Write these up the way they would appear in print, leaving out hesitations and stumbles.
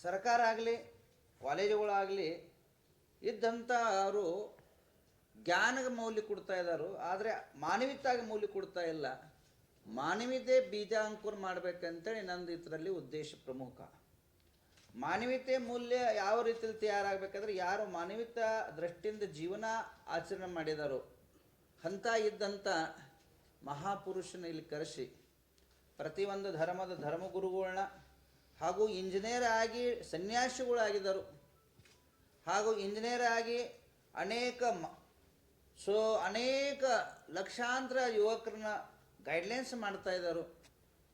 ಸರ್ಕಾರ ಆಗಲಿ ಕಾಲೇಜುಗಳಾಗಲಿ ಇದ್ದಂಥ ಅವರು ಜ್ಞಾನಕ್ಕೆ ಮೌಲ್ಯ ಕೊಡ್ತಾ ಇದ್ದಾರೆ, ಆದರೆ ಮಾನವೀಯತೆಗೆ ಮೌಲ್ಯ ಕೊಡ್ತಾ ಇಲ್ಲ. ಮಾನವೀಯತೆ ಬೀಜ ಅಂಕುರ ಮಾಡಬೇಕಂತೇಳಿ ನಂದು ಇದರಲ್ಲಿ ಉದ್ದೇಶ ಪ್ರಮುಖ. ಮಾನವೀಯತೆ ಮೂಲ್ಯ ಯಾವ ರೀತಿಯಲ್ಲಿ ತಯಾರಾಗಬೇಕಾದ್ರೆ ಯಾರು ಮಾನವೀಯತಾ ದೃಷ್ಟಿಯಿಂದ ಜೀವನ ಆಚರಣೆ ಮಾಡಿದಾರೋ ಅಂಥ ಇದ್ದಂಥ ಮಹಾಪುರುಷನ ಇಲ್ಲಿ ಕರೆಸಿ ಪ್ರತಿಯೊಂದು ಧರ್ಮದ ಧರ್ಮಗುರುಗಳನ್ನ ಹಾಗೂ ಇಂಜಿನಿಯರ್ ಆಗಿ ಸನ್ಯಾಸಿಗಳಾಗಿದ್ದರು, ಹಾಗೂ ಇಂಜಿನಿಯರ್ ಆಗಿ ಅನೇಕ ಲಕ್ಷಾಂತರ ಯುವಕರನ್ನ ಗೈಡ್ಲೈನ್ಸ್ ಮಾಡ್ತಾ ಇದ್ದರು.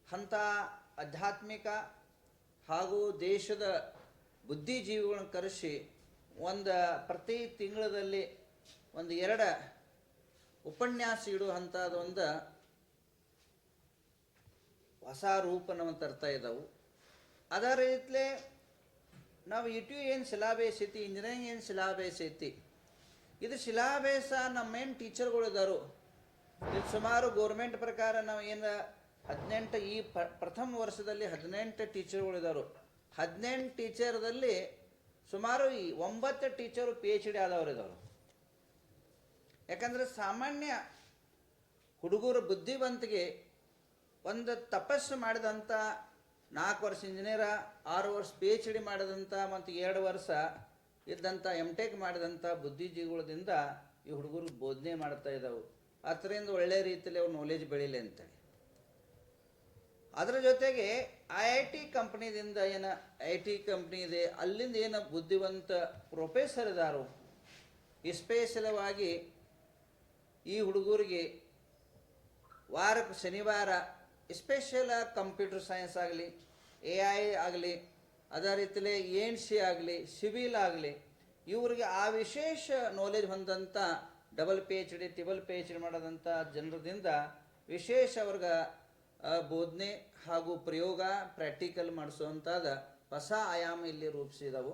ಅಂಥ ಆಧ್ಯಾತ್ಮಿಕ ಹಾಗೂ ದೇಶದ ಬುದ್ಧಿಜೀವಿಗಳನ್ನ ಕರೆಸಿ ಪ್ರತಿ ತಿಂಗಳಲ್ಲಿ 1-2 ಉಪನ್ಯಾಸ ಇಡುವಂಥದ್ದೊಂದು ಹೊಸ ರೂಪವನ್ನು ತರ್ತಾ ಇದ್ದವು. ಅದೇ ರೀತಿಯೇ ನಾವು ಏನು ಸಿಲಾಬೇಸ್ ಐತಿ, ಇಂಜಿನಿಯರಿಂಗ್ ಏನು ಸಿಲಾಬೇಸ್ ಐತಿ, ಇದು ಸಿಲಾಬೇಸ ನಮ್ಮೇನು ಟೀಚರ್ಗಳಿದ್ದಾರು ಇದು ಸುಮಾರು ಗೋರ್ಮೆಂಟ್ ಪ್ರಕಾರ ನಾವು ಏನು 18 ಈ ಪ್ರಥಮ ವರ್ಷದಲ್ಲಿ 18 ಟೀಚರ್ಗಳಿದ್ದಾರು. 18 ಟೀಚರ್ದಲ್ಲಿ ಸುಮಾರು 9 ಟೀಚರು PhD ಆದವರು ಇದ್ದವರು. ಯಾಕಂದರೆ ಸಾಮಾನ್ಯ ಹುಡುಗರ ಬುದ್ಧಿವಂತಿಗೆ ಒಂದು ತಪಸ್ಸು ಮಾಡಿದಂಥ 4 ವರ್ಷ ಇಂಜಿನಿಯರ, 6 ವರ್ಷ PhD ಮಾಡಿದಂಥ ಮತ್ತು 2 ವರ್ಷ ಇದ್ದಂಥ MTech ಮಾಡಿದಂಥ ಬುದ್ಧಿಜೀವಿಗಳಿಂದ ಈ ಹುಡುಗರು ಬೋಧನೆ ಮಾಡ್ತಾ ಇದ್ದಾವೆ. ಅದರಿಂದ ಒಳ್ಳೆ ರೀತಿಯಲ್ಲಿ ಅವ್ರ ನಾಲೆಜ್ ಬೆಳೀಲಿ ಅಂತೇಳಿ. ಅದರ ಜೊತೆಗೆ IIT ಕಂಪ್ನಿದಿಂದ IT ಕಂಪ್ನಿ ಇದೆ, ಅಲ್ಲಿಂದ ಬುದ್ಧಿವಂತ ಪ್ರೊಫೆಸರ್ ಇದ್ದಾರೋ ಸ್ಪೆಷಲವಾಗಿ ಈ ಹುಡುಗರಿಗೆ ವಾರಕ್ಕೆ ಶನಿವಾರ ಸ್ಪೆಷಲ್ ಕಂಪ್ಯೂಟರ್ ಸೈನ್ಸ್ ಆಗಲಿ, AI ಆಗಲಿ, ಅದೇ ರೀತಿಯಲ್ಲೇ ENC ಆಗಲಿ, ಸಿವಿಲ್ ಆಗಲಿ, ಇವರಿಗೆ ಆ ವಿಶೇಷ ನಾಲೆಜ್ ಹೊಂದಂಥ ಡಬಲ್ PhD ಟ್ರಿಬಲ್ PhD ಮಾಡೋದಂಥ ಜನರದಿಂದ ವಿಶೇಷ ಅವ್ರಿಗೆ ಬೋಧನೆ ಹಾಗೂ ಪ್ರಯೋಗ ಪ್ರಾಕ್ಟಿಕಲ್ ಮಾಡಿಸುವಂಥದ್ದು ಹೊಸ ಆಯಾಮ ಇಲ್ಲಿ ರೂಪಿಸಿದವು.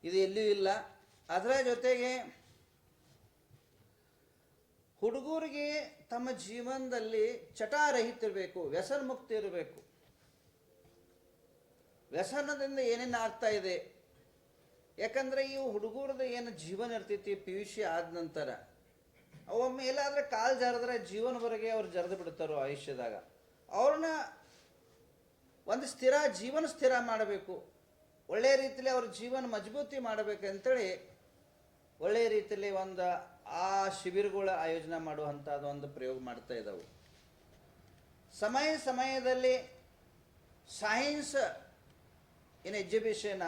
ಇದು ಎಲ್ಲಿಯೂ ಇಲ್ಲ. ಅದರ ಜೊತೆಗೆ ಹುಡುಗರಿಗೆ ತಮ್ಮ ಜೀವನದಲ್ಲಿ ಚಟಾರಹಿತ ಇರಬೇಕು, ವ್ಯಸನ ಮುಕ್ತಿ ಇರಬೇಕು. ವ್ಯಸನದಿಂದ ಏನೇನು ಆಗ್ತಾ ಇದೆ, ಯಾಕಂದರೆ ಈ ಹುಡುಗರದ್ದು ಏನು ಜೀವನ ಇರ್ತೈತಿ PUC ಆದ ನಂತರ ಒಮ್ಮೆ ಎಲ್ಲಾದರೆ ಕಾಲು ಜರಿದ್ರೆ ಜೀವನವರೆಗೆ ಅವ್ರು ಜರಿದು ಬಿಡ್ತಾರೋ ಆಯುಷ್ಯದಾಗ. ಅವ್ರನ್ನ ಒಂದು ಜೀವನ ಸ್ಥಿರ ಮಾಡಬೇಕು, ಒಳ್ಳೆಯ ರೀತಿಯಲ್ಲಿ ಅವ್ರ ಜೀವನ ಮಜಬೂತಿ ಮಾಡಬೇಕಂತೇಳಿ ಒಳ್ಳೆಯ ರೀತಿಯಲ್ಲಿ ಆ ಶಿಬಿರಗಳ ಆಯೋಜನೆ ಮಾಡುವಂಥದ್ದು ಒಂದು ಪ್ರಯೋಗ ಮಾಡ್ತಾ ಇದ್ದಾವೆ. ಸಮಯದಲ್ಲಿ ಸೈನ್ಸ್ ಎಕ್ಸಿಬಿಷನ್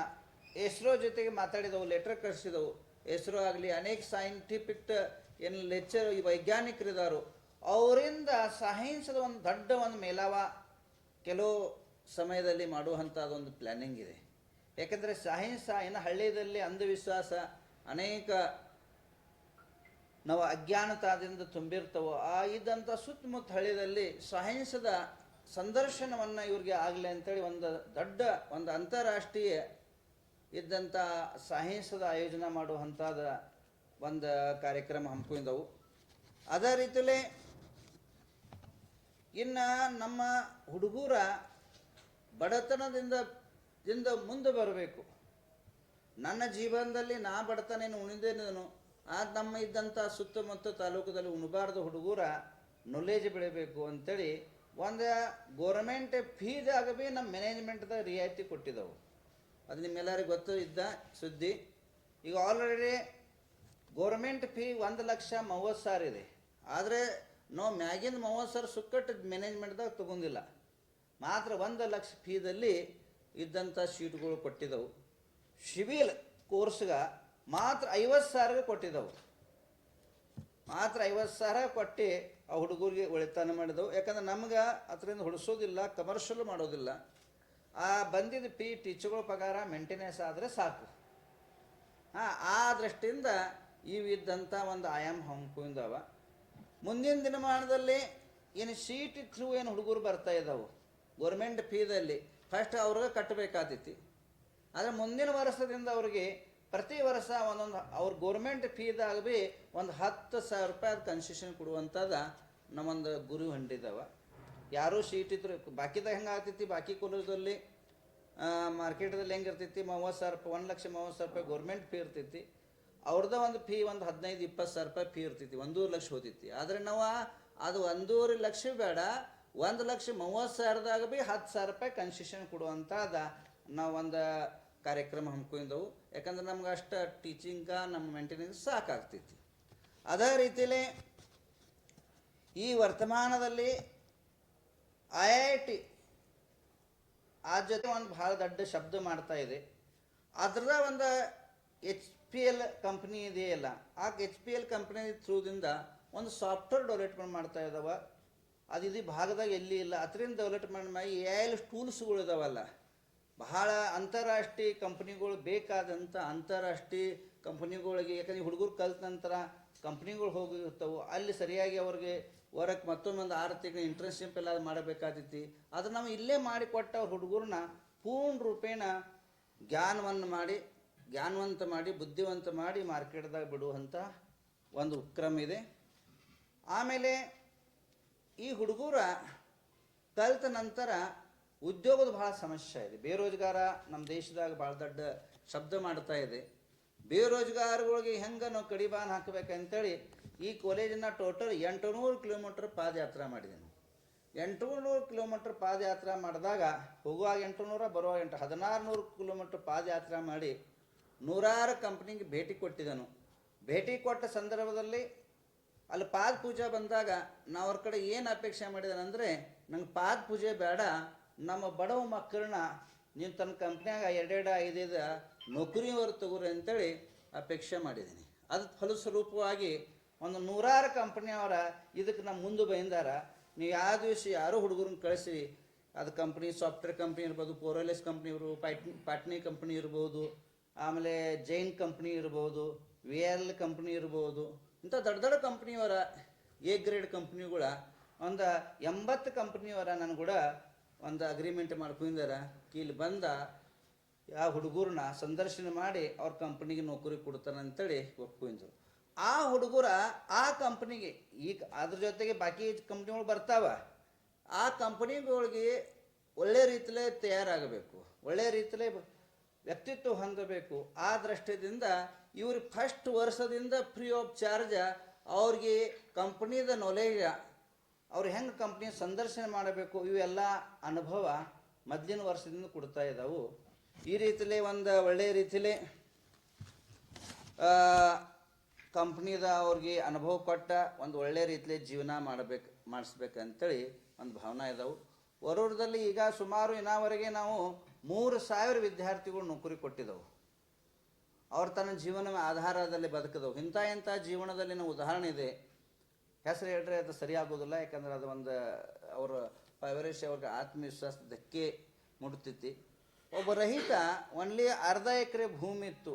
ಇಸ್ರೋ ಜೊತೆಗೆ ಮಾತಾಡಿದವು, ಲೆಟರ್ ಕಳಿಸಿದವು. ಇಸ್ರೋ ಆಗಲಿ ಅನೇಕ ಸೈಂಟಿಫಿಕ್ ಲೆಕ್ಚರ್ ವೈಜ್ಞಾನಿಕರಿದ್ದಾರೋ ಅವರಿಂದ ಸೈನ್ಸ್ದ ದೊಡ್ಡ ಮೇಲಾವ ಕೆಲವು ಸಮಯದಲ್ಲಿ ಮಾಡುವಂಥದ್ದೊಂದು ಪ್ಲ್ಯಾನಿಂಗ್ ಇದೆ. ಯಾಕೆಂದರೆ ಸೈನ್ಸ್ ಹಳ್ಳಿಯಲ್ಲಿ ಅಂಧವಿಶ್ವಾಸ ಅನೇಕ ನಾವು ಅಜ್ಞಾನತಾದಿಂದ ತುಂಬಿರ್ತವೋ ಇದ್ದಂಥ ಸುತ್ತಮುತ್ತ ಹಳ್ಳಿಯಲ್ಲಿ ಸೈನ್ಸ್ದ ಸಂದರ್ಶನವನ್ನು ಇವ್ರಿಗೆ ಆಗಲಿ ಅಂತೇಳಿ ದೊಡ್ಡ ಅಂತಾರಾಷ್ಟ್ರೀಯ ಇದ್ದಂಥ ಸೈನ್ಸ್ದ ಆಯೋಜನೆ ಮಾಡುವಂಥದ್ದು ಕಾರ್ಯಕ್ರಮ ಹಮ್ಮಿಕೊಂಡವು. ಅದೇ ರೀತಿಯಲ್ಲೇ ಇನ್ನು ನಮ್ಮ ಹುಡುಗರ ಬಡತನದಿಂದ ಮುಂದೆ ಬರಬೇಕು. ನನ್ನ ಜೀವನದಲ್ಲಿ ನಾ ಬಡತನೇನು ಉಣಿದೇನು ನಮ್ಮ ಇದ್ದಂಥ ಸುತ್ತಮುತ್ತ ತಾಲೂಕದಲ್ಲಿ ಉಣಬಾರ್ದು ಹುಡುಗರ ನಾಲೆಜ್ ಬೆಳಿಬೇಕು ಅಂಥೇಳಿ ಗೋರ್ಮೆಂಟ್ ಫೀದಾಗ ಭೀ ನಮ್ಮ ಮ್ಯಾನೇಜ್ಮೆಂಟ್ದಾಗ ರಿಯಾಯಿತಿ ಕೊಟ್ಟಿದ್ದವು. ಅದು ನಿಮ್ಮೆಲ್ಲರಿಗೂ ಗೊತ್ತು ಇದ್ದ ಸುದ್ದಿ. ಈಗ ಆಲ್ರೆಡಿ ಗೋರ್ಮೆಂಟ್ ಫೀ 1,30,000 ಇದೆ, ಆದರೆ ನಾವು ಮ್ಯಾಗಿಂದ 30,000 ಸುಕ್ಕಟ್ಟು ಮ್ಯಾನೇಜ್ಮೆಂಟ್ದಾಗ ತೊಗೊಂಡಿಲ್ಲ. ಮಾತ್ರ 1,00,000 ಫೀದಲ್ಲಿ ಇದ್ದಂಥ ಸೀಟ್ಗಳು ಕೊಟ್ಟಿದ್ದವು. ಸಿವಿಲ್ ಕೋರ್ಸ್ಗೆ ಮಾತ್ರ 50,000 ಕೊಟ್ಟಿದ್ದವು. ಮಾತ್ರ 50,000 ಕೊಟ್ಟು ಆ ಹುಡುಗರಿಗೆ ಉಳಿತಾಯ ಮಾಡಿದವು. ಯಾಕಂದ್ರೆ ನಮ್ಗೆ ಅದರಿಂದ ಹುಡಿಸೋದಿಲ್ಲ, ಕಮರ್ಷಿಯಲ್ ಮಾಡೋದಿಲ್ಲ. ಬಂದಿದ್ದ ಟೀಚರ್ಗಳ ಪಗಾರ ಮೇಂಟೆನೆನ್ಸ್ ಆದರೆ ಸಾಕು. ಆ ದೃಷ್ಟಿಯಿಂದ ಇದ್ದಂಥ ಆಯಾಮ ಹಮ್ಮಿಕೊಂಡವ. ಮುಂದಿನ ದಿನಮಾನದಲ್ಲಿ ಸೀಟ್ ಥ್ರೂ ಹುಡುಗರು ಬರ್ತಾ ಇದ್ದಾವೆ ಗೋರ್ಮೆಂಟ್ ಫೀದಲ್ಲಿ ಫಸ್ಟ್ ಅವ್ರಿಗೆ ಕಟ್ಟಬೇಕಾಗ್ತೈತಿ. ಆದರೆ ಮುಂದಿನ ವರ್ಷದಿಂದ ಅವ್ರಿಗೆ ಪ್ರತಿ ವರ್ಷ ಅವ್ರ ಗೋರ್ಮೆಂಟ್ ಫೀದಾಗ ಭೀ 10,000 ರೂಪಾಯಿ ಕನ್ಸೆಷನ್ ಕೊಡುವಂಥದ್ದು ಗುರಿ ಹೊಂದಿದ್ದಾವೆ. ಯಾರೂ ಸೀಟ್ ಇದ್ರು ಬಾಕಿದಾಗ ಹೆಂಗೆ ಆಗ್ತೈತಿ, ಬಾಕಿ ಕಾಲೇಜಲ್ಲಿ ಮಾರ್ಕೆಟದಲ್ಲಿ ಹೆಂಗೆ ಇರ್ತೈತಿ 30,000 ರೂಪಾಯಿ, 1,30,000 ರೂಪಾಯಿ ಗೌರ್ಮೆಂಟ್ ಫೀ ಇರ್ತೈತಿ. ಅವ್ರದ ಒಂದು ಫೀ ಒಂದು 15,000-20,000 ರೂಪಾಯಿ ಫೀ ಇರ್ತೈತಿ, 1.5 ಲಕ್ಷ ಹೋತೈತಿ. ಆದರೆ ನಾವು ಅದು 1.5 ಲಕ್ಷ ಬೇಡ, 1,30,30,000ದಾಗ ಭೀ 10,000 ರೂಪಾಯಿ ಕನ್ಸೆಷನ್ ಕೊಡುವಂಥದ್ದು ನಾವು ಒಂದು ಕಾರ್ಯಕ್ರಮ ಹಮ್ಮಿಕೊಂಡವು. ಯಾಕಂದ್ರೆ ನಮ್ಗೆ ಅಷ್ಟು ಟೀಚಿಂಗ ನಮ್ಮ ಮೇಂಟೆನೆನ್ಸ್ ಸಾಕಾಗ್ತೈತಿ. ಅದೇ ರೀತಿಯಲ್ಲೇ ಈ ವರ್ತಮಾನದಲ್ಲಿ IIT ಆ ಜೊತೆ ಒಂದು ಭಾಳ ದೊಡ್ಡ ಶಬ್ದ ಮಾಡ್ತಾ ಇದೆ. ಅದರ ಒಂದು HPL ಕಂಪ್ನಿ ಇದೆಯಲ್ಲ, ಆ HPL ಕಂಪ್ನಿ ಥ್ರೂದಿಂದ ಒಂದು ಸಾಫ್ಟ್ವೇರ್ ಡೆವಲಪ್ಮೆಂಟ್ ಮಾಡ್ತಾ ಇದ್ದಾವೆ. ಅದು ಇದು ಭಾಗದಾಗ ಎಲ್ಲಿ ಇಲ್ಲ. ಅದರಿಂದ ಡೆವಲಪ್ಮೆಂಟ್ ಮಾಡಿ AI ಟೂಲ್ಸ್ಗಳು ಇದಾವಲ್ಲ, ಬಹಳ ಅಂತಾರಾಷ್ಟ್ರೀಯ ಕಂಪ್ನಿಗಳು ಬೇಕಾದಂಥ ಅಂತಾರಾಷ್ಟ್ರೀಯ ಕಂಪ್ನಿಗಳಿಗೆ, ಯಾಕಂದ್ರೆ ಹುಡುಗರು ಕಲ್ತ ನಂತರ ಕಂಪ್ನಿಗಳು ಹೋಗಿರ್ತವೆ, ಅಲ್ಲಿ ಸರಿಯಾಗಿ ಅವ್ರಿಗೆ ವರ್ಕ್ ಮತ್ತೊಂದು 6 ತಿಂಗಳು ಇಂಟರ್ನ್ಶಿಪ್ ಎಲ್ಲ ಮಾಡಬೇಕಾಗ್ತೈತಿ. ಅದು ನಾವು ಇಲ್ಲೇ ಮಾಡಿಕೊಟ್ಟ ಅವ್ರ ಹುಡುಗರನ್ನ ಪೂರ್ಣ ರೂಪೇಣ ಜ್ಞಾನವಂತ ಮಾಡಿ ಬುದ್ಧಿವಂತ ಮಾಡಿ ಮಾರ್ಕೆಟ್ದಾಗ ಬಿಡುವಂಥ ಒಂದು ಉಪಕ್ರಮ ಇದೆ. ಆಮೇಲೆ ಈ ಹುಡುಗರ ಕಲಿತ ನಂತರ ಉದ್ಯೋಗದ ಭಾಳ ಸಮಸ್ಯೆ ಇದೆ. ಬೇರೋಜ್ಗಾರ ನಮ್ಮ ದೇಶದಾಗ ಭಾಳ ದೊಡ್ಡ ಶಬ್ದ ಮಾಡ್ತಾ ಇದೆ. ಬೇರೋಜ್ಗಾರಗಳಿಗೆ ಹೆಂಗೆ ನಾವು ಕಡಿವಾಣ ಹಾಕಬೇಕಂತೇಳಿ ಈ ಕಾಲೇಜಿನ ಟೋಟಲ್ 800 ಕಿಲೋಮೀಟ್ರ್ ಪಾದಯಾತ್ರೆ ಮಾಡಿದೆ. 800 ಕಿಲೋಮೀಟ್ರ್ ಪಾದಯಾತ್ರೆ ಮಾಡಿದಾಗ ಹೋಗುವಾಗ 800, ಬರುವಾಗ 1600 ಕಿಲೋಮೀಟ್ರ್ ಪಾದಯಾತ್ರೆ ಮಾಡಿ ನೂರಾರು ಕಂಪ್ನಿಗೆ ಭೇಟಿ ಕೊಟ್ಟಿದ್ದನು. ಭೇಟಿ ಕೊಟ್ಟ ಸಂದರ್ಭದಲ್ಲಿ ಅಲ್ಲಿ ಪಾದ ಪೂಜೆ ಬಂದಾಗ ನಾವು ಅವ್ರ ಕಡೆ ಏನು ಅಪೇಕ್ಷೆ ಮಾಡಿದಾನಂದರೆ, ನಂಗೆ ಪಾದ ಪೂಜೆ ಬೇಡ, ನಮ್ಮ ಬಡವ ಮಕ್ಕಳನ್ನ ನೀವು ತನ್ನ ಕಂಪ್ನಿಯಾಗ 2-5 ನೌಕರಿಯವರು ತಗೋರಿ ಅಂತೇಳಿ ಅಪೇಕ್ಷೆ ಮಾಡಿದ್ದೀನಿ. ಅದು ಫಲಸ್ವರೂಪವಾಗಿ ಒಂದು ನೂರಾರು ಕಂಪ್ನಿಯವರ ಇದಕ್ಕೆ ನಮ್ಮ ಮುಂದೆ ಬಂದಾರ. ನೀವು ಯಾವ ದಿವಸ ಯಾರೋ ಹುಡುಗರನ್ನ ಕಳಿಸಿ, ಅದು ಕಂಪ್ನಿ ಸಾಫ್ಟ್ವೇರ್ ಕಂಪ್ನಿ ಇರ್ಬೋದು, ಪೋರೋಲೆಸ್ ಕಂಪ್ನಿ ಇರ್ಬೋದು, ಪಾಟ್ನಿ ಕಂಪ್ನಿ ಇರ್ಬೋದು, ಆಮೇಲೆ ಜೈನ್ ಕಂಪ್ನಿ ಇರ್ಬೋದು, VL ಕಂಪ್ನಿ ಇರ್ಬೋದು, ಇಂಥ ದೊಡ್ಡ ದೊಡ್ಡ ಕಂಪ್ನಿಯವರ ಗ್ರೇಡ್ ಕಂಪ್ನಿಗಳ ಒಂದು 80 ಕಂಪ್ನಿಯವರ ನಾನು ಕೂಡ ಒಂದು ಅಗ್ರಿಮೆಂಟ್ ಮಾಡ್ಕೊಂಡಿದಾರ. ಇಲ್ಲಿ ಬಂದ ಯಾವ ಹುಡುಗರನ್ನ ಸಂದರ್ಶನ ಮಾಡಿ ಅವ್ರ ಕಂಪ್ನಿಗೆ ನೌಕರಿ ಕೊಡ್ತಾನೆ ಅಂತೇಳಿ ಒಪ್ಕೊಂಡ್ರು. ಆ ಹುಡುಗರ ಆ ಕಂಪ್ನಿಗೆ ಈಗ ಅದ್ರ ಜೊತೆಗೆ ಬಾಕಿ ಕಂಪ್ನಿಗಳು ಬರ್ತಾವ. ಆ ಕಂಪ್ನಿಗಳಿಗೆ ಒಳ್ಳೆ ರೀತಿಲೇ ತಯಾರಾಗಬೇಕು, ಒಳ್ಳೆ ರೀತಿಲೇ ವ್ಯಕ್ತಿತ್ವ ಹೊಂದಬೇಕು. ಆ ದೃಷ್ಟಿಯಿಂದ ಇವ್ರು ಫಸ್ಟ್ ವರ್ಷದಿಂದ ಫ್ರೀ ಆಫ್ ಚಾರ್ಜ್ ಅವ್ರಿಗೆ ಕಂಪ್ನಿದ ನಾಲೆಜ್, ಅವ್ರು ಹೆಂಗೆ ಕಂಪ್ನಿ ಸಂದರ್ಶನ ಮಾಡಬೇಕು, ಇವೆಲ್ಲ ಅನುಭವ ಮೊದಲಿನ ವರ್ಷದಿಂದ ಕೊಡ್ತಾ ಇದ್ದಾವೆ. ಈ ರೀತಿಲೇ ಒಂದು ಒಳ್ಳೆಯ ರೀತಿಲೇ ಕಂಪ್ನಿದ ಅವ್ರಿಗೆ ಅನುಭವ ಕೊಟ್ಟ ಒಂದು ಒಳ್ಳೆ ರೀತಿಲೇ ಜೀವನ ಮಾಡಿಸ್ಬೇಕಂತೇಳಿ ಒಂದು ಭಾವನೆ ಇದಾವೆ. ವರೂರದಲ್ಲಿ ಈಗ ಸುಮಾರು ಇನ್ನವರೆಗೆ ನಾವು 3,000 ವಿದ್ಯಾರ್ಥಿಗಳು ನೌಕರಿ ಕೊಟ್ಟಿದ್ದೆವು. ಅವ್ರು ತನ್ನ ಜೀವನ ಆಧಾರದಲ್ಲಿ ಬದುಕಿದವು. ಇಂಥ ಜೀವನದಲ್ಲಿ ನಾವು ಉದಾಹರಣೆ ಇದೆ, ಹೆಸರು ಹೇಳ್ರೆ ಅದು ಸರಿಯಾಗೋದಿಲ್ಲ. ಯಾಕಂದ್ರೆ ಅದು ಒಂದು ಅವರ ಪೈವರೇಶ್ ಅವ್ರಿಗೆ ಆತ್ಮವಿಶ್ವಾಸ ಧಕ್ಕೆ ಮುಟ್ತೈತಿ. ಒಬ್ಬ ರೈತ ಒನ್ಲಿ 1/2 ಎಕರೆ ಭೂಮಿ ಇತ್ತು,